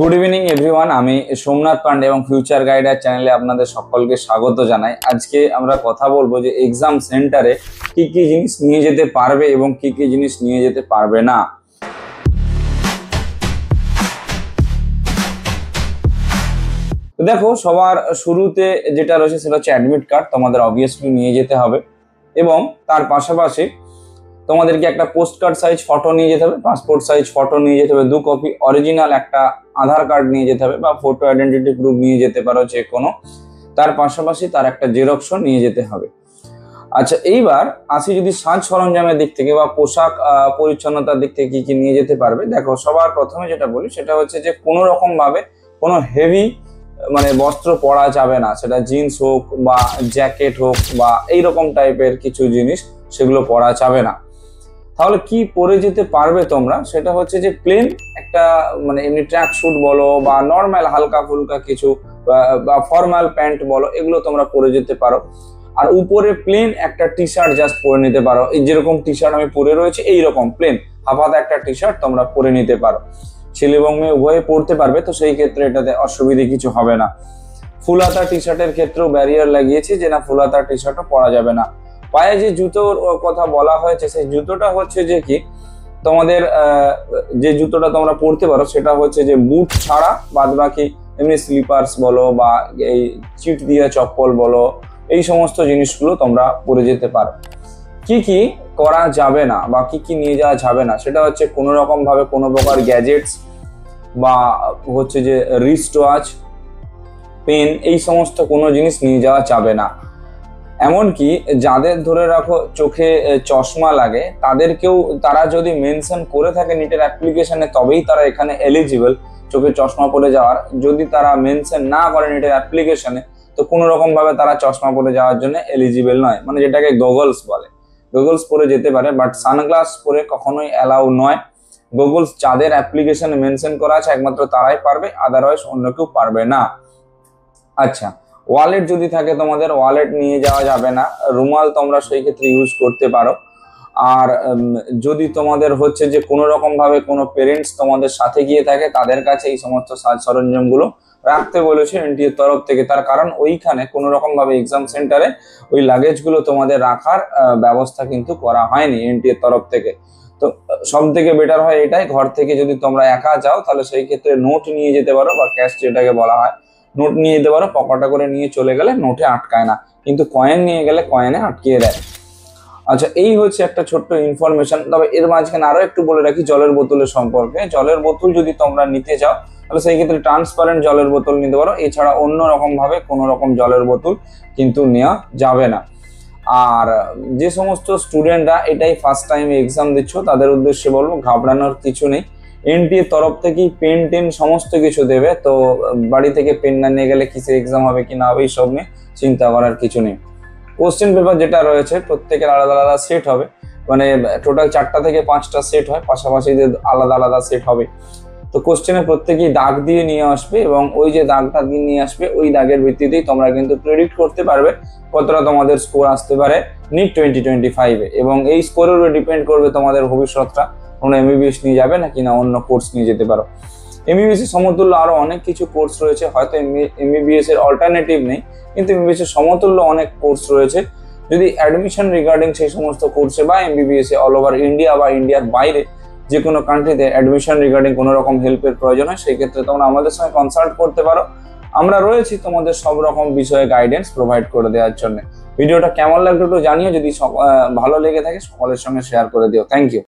Good evening everyone. আমি সোমনাথ পান্ডে এবং future গাইডার চ্যানেলে আপনাদের সকলকে স্বাগত জানাই। আজকে আমরা কথা বলবো যে এক্সাম সেন্টারে কি কি জিনিস নিয়ে যেতে পারবে এবং কি কি জিনিস নিয়ে যেতে পারবে না। দেখো, সবার শুরুতে যেটা রয়েছে সেটা হচ্ছে অ্যাডমিট কার্ড। তোমাদের অবভিয়াসলি নিয়ে যেতে হবে এবং তার পাশাপাশি তোমাদেরকে একটা পোস্ট কার্ড সাইজ ফটো নিয়ে যেতে হবে, পাসপোর্ট সাইজ ফটো নিয়ে যেতে হবে 2 কপি, অরিজিনাল একটা আধার কার্ড নিয়ে যেতে হবে বা ফটো আইডেন্টিটি প্রুফ নিয়ে যেতে পারো যে কোনো। তার পাশাপাশি তার একটা জেরক্সও নিয়ে যেতে হবে। আচ্ছা, এইবার আসি যদি সাজ সরঞ্জামের দিক থেকে বা পোশাক পরিচ্ছন্নতার দিক থেকে কি কি নিয়ে যেতে পারবে। দেখো, সবার প্রথমে যেটা বলি সেটা হচ্ছে যে কোনো রকম ভাবে কোনো হেভি বস্ত্র পরা যাবে না। সেটা জিন্স হোক বা জ্যাকেট হোক বা এইরকম টাইপের কিছু জিনিস, সেগুলো পরা যাবে না। তাহলে কি পরে যেতে পারবে তোমরা, সেটা হচ্ছে যে প্লেন একটা এমনি ট্র্যাক স্যুট বলো বা নর্মাল হালকা ফুলকা কিছু বা ফর্মাল প্যান্ট বলো, এগুলো তোমরা পরে যেতে পারো। আর উপরে প্লেন একটা টি শার্ট জাস্ট পরে নিতে পারো। এই যেরকম টি শার্ট আমি পরে রয়েছে এইরকম প্লেন হাফাতা একটা টি শার্ট তোমরা পরে নিতে পারো। ছেলে এবং মেয়ে উভয়ে পরতে পারবে, তো সেই ক্ষেত্রে এটাতে অসুবিধে কিছু হবে না। ফুল হাতা টি শার্টের ক্ষেত্রেও ব্যারিয়ার লাগিয়েছে যে না, ফুল হাতা টি শার্টও পরা যাবে না। পায়ে যে জুতোর কথা বলা হয়েছে সেই জুতোটা হচ্ছে যে কি, তোমাদের যে জুতোটা তোমরা পরতে পারো সেটা হচ্ছে যে বুট ছাড়া বাদ বাকি এমনি স্লিপার্স বলো বা এই চিট দিয়া চপ্পল বলো, এই সমস্ত জিনিসগুলো তোমরা পরে যেতে পারো। কি কি করা যাবে না বা কি কি নিয়ে যাওয়া যাবে না, সেটা হচ্ছে কোনো রকম ভাবে কোনো প্রকার গ্যাজেটস বা হচ্ছে যে রিস্ট ওয়াচ, পেন, এই সমস্ত কোনো জিনিস নিয়ে যাওয়া যাবে না। এমনকি যাদের ধরে রাখো চোখে চশমা লাগে তাদেরকেও, তারা যদি মেনশন করে থাকে নিটের অ্যাপ্লিকেশনে তবেই তারা এখানে এলিজিবল চোখে চশমা পরে যাওয়ার। যদি তারা মেনশন না করে নিটের অ্যাপ্লিকেশনে, তো কোনো রকম ভাবে তারা চশমা পরে যাওয়ার জন্য এলিজিবল নয়, যেটাকে গগলস বলে। গগলস পরে যেতে পারে, বাট সানগ্লাস পরে কখনোই অ্যালাউ নয়। গগলস যাদের অ্যাপ্লিকেশনে মেনশন করা আছে একমাত্র তারাই পারবে, আদারওয়াইজ অন্য কেউ পারবে না। আচ্ছা, ওয়ালেট যদি থাকে তোমাদের, ওয়ালেট নিয়ে যাওয়া যাবে না। রুমাল তোমরা সেই ক্ষেত্রে ইউজ করতে পারো। আর যদি তোমাদের হচ্ছে যে কোনো রকম ভাবে কোনো পেরেন্টস তোমাদের সাথে গিয়ে থাকে, তাদের কাছে এই সমস্ত সাজ সরঞ্জামগুলো রাখতে বলেছে এনটিএর তরফ থেকে। তার কারণ ওইখানে কোনো রকম ভাবে এক্সাম সেন্টারে ওই লাগেজগুলো তোমাদের রাখার ব্যবস্থা কিন্তু করা হয়নি এনটিএর তরফ থেকে। তো সব থেকে বেটার হয় এটাই, ঘর থেকে যদি তোমরা একা যাও তাহলে সেই ক্ষেত্রে নোট নিয়ে যেতে পারো বা ক্যাশ যেটাকে বলা হয়, নোট নিয়ে যেতে পারো। পকেটে করে নিয়ে চলে গেলে নোটে আটকায় না, কিন্তু কয়েন নিয়ে গেলে কয়েনে আটকিয়ে দেয়। আচ্ছা, এই হচ্ছে একটা ছোট্ট ইনফরমেশন। তবে এর মাঝখানে আরো একটু বলে রাখি জলের বোতলের সম্পর্কে। জলের বোতল যদি তোমরা নিতে যাও তাহলে সেই ক্ষেত্রে ট্রান্সপারেন্ট জলের বোতল নিতে পারো, এছাড়া অন্য রকম ভাবে কোনো রকম জলের বোতল কিন্তু নেওয়া যাবে না। আর যে সমস্ত স্টুডেন্টরা এটাই ফার্স্ট টাইম এক্সাম দিচ্ছ তাদের উদ্দেশ্যে বলবো, ঘাবড়ানোর কিছু নেই। এনটিএর তরফ থেকেই পেন টেন সমস্ত কিছু দেবে, তো বাড়ি থেকে পেন না নিয়ে গেলে কিসে এক্সাম হবে কি না হবে এইসব নিয়ে চিন্তা করার কিছু নেই। কোশ্চেন পেপার যেটা রয়েছে প্রত্যেকের আলাদা আলাদা সেট হবে, টোটাল 4টা থেকে 5টা সেট হয়, পাশাপাশি যে আলাদা আলাদা সেট হবে। তো কোশ্চেনে প্রত্যেকেই দাগ দিয়ে নিয়ে আসবে এবং ওই যে দাগটা দিয়ে নিয়ে আসবে ওই দাগের ভিত্তিতেই তোমরা কিন্তু প্রেডিক্ট করতে পারবে কতটা তোমাদের স্কোর আসতে পারে নিট 2025-এ। এবং এই স্কোরের উপর ডিপেন্ড করবে তোমাদের ভবিষ্যৎটা, তোমরা এমবিবিএস নিয়ে যাবে নাকি না অন্য কোর্স নিয়ে যেতে পারো। এমবিবিএস এর সমতুল্য আরো অনেক কিছু কোর্স রয়েছে, হয়তো এমবিবিএস এর অল্টারনেটিভ নেই, কিন্তু এমবিবিএস এর সমতুল্য অনেক কোর্স রয়েছে। যদি অ্যাডমিশন রিগার্ডিং সেই সমস্ত কোর্সে বা এমবিবিএস এ অল ওভার ইন্ডিয়া বা ইন্ডিয়ার বাইরে যে কোনো কান্ট্রিতে অ্যাডমিশন রিগার্ডিং কোনো রকম হেল্পের প্রয়োজন হয়, সেই ক্ষেত্রে তোমরা আমাদের সঙ্গে কনসাল্ট করতে পারো। আমরা রয়েছি তোমাদের সব রকম বিষয়ে গাইডেন্স প্রোভাইড করে দেওয়ার জন্য। ভিডিওটা কেমন লাগলো একটু জানিও, যদি ভালো লেগে থাকে সকলের সঙ্গে শেয়ার করে দিও। Thank you.